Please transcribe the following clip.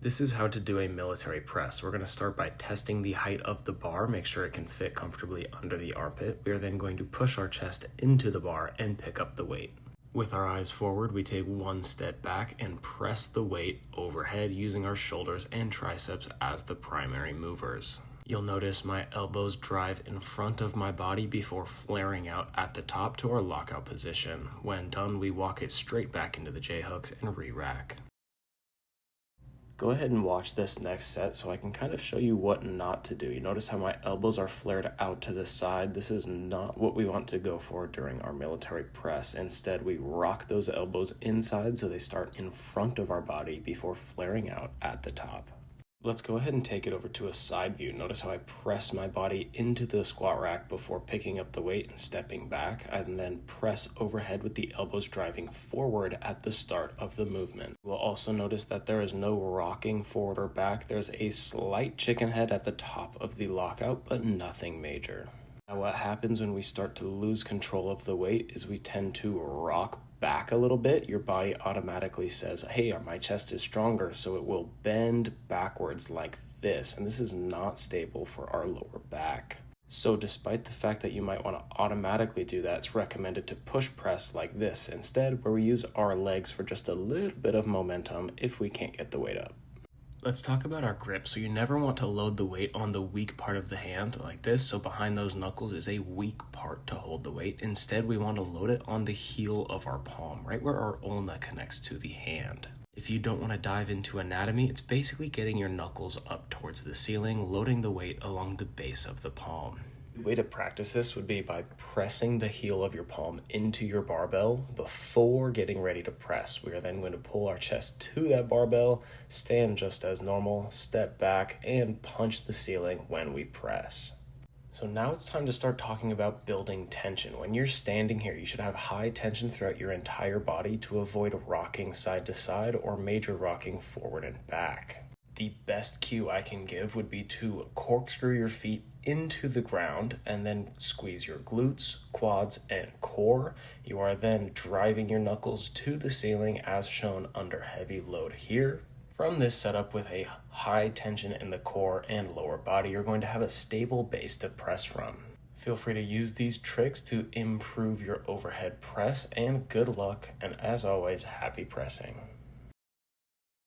This is how to do a military press. We're going to start by testing the height of the bar, make sure it can fit comfortably under the armpit. We are then going to push our chest into the bar and pick up the weight. With our eyes forward, we take one step back and press the weight overhead using our shoulders and triceps as the primary movers. You'll notice my elbows drive in front of my body before flaring out at the top to our lockout position. When done, we walk it straight back into the J-hooks and re-rack. Go ahead and watch this next set so I can kind of show you what not to do. You notice how my elbows are flared out to the side. This is not what we want to go for during our military press. Instead, we rock those elbows inside so they start in front of our body before flaring out at the top. Let's go ahead and take it over to a side view. Notice how I press my body into the squat rack before picking up the weight and stepping back, and then press overhead with the elbows driving forward at the start of the movement. We'll also notice that there is no rocking forward or back. There's a slight chicken head at the top of the lockout, but nothing major. Now, what happens when we start to lose control of the weight is we tend to rock back a little bit. Your body automatically says, hey, my chest is stronger, so it will bend backwards like this, and this is not stable for our lower back. So despite the fact that you might want to automatically do that, it's recommended to push press like this instead, where we use our legs for just a little bit of momentum if we can't get the weight up. Let's talk about our grip. So you never want to load the weight on the weak part of the hand like this. So behind those knuckles is a weak part to hold the weight. Instead, we want to load it on the heel of our palm, right where our ulna connects to the hand. If you don't want to dive into anatomy, it's basically getting your knuckles up towards the ceiling, loading the weight along the base of the palm. The way to practice this would be by pressing the heel of your palm into your barbell before getting ready to press. We are then going to pull our chest to that barbell, stand just as normal, step back, and punch the ceiling when we press. So now it's time to start talking about building tension. When you're standing here, you should have high tension throughout your entire body to avoid rocking side to side or major rocking forward and back. The best cue I can give would be to corkscrew your feet into the ground and then squeeze your glutes, quads, and core. You are then driving your knuckles to the ceiling as shown under heavy load here. From this setup with a high tension in the core and lower body, you're going to have a stable base to press from. Feel free to use these tricks to improve your overhead press, and good luck, and as always, happy pressing.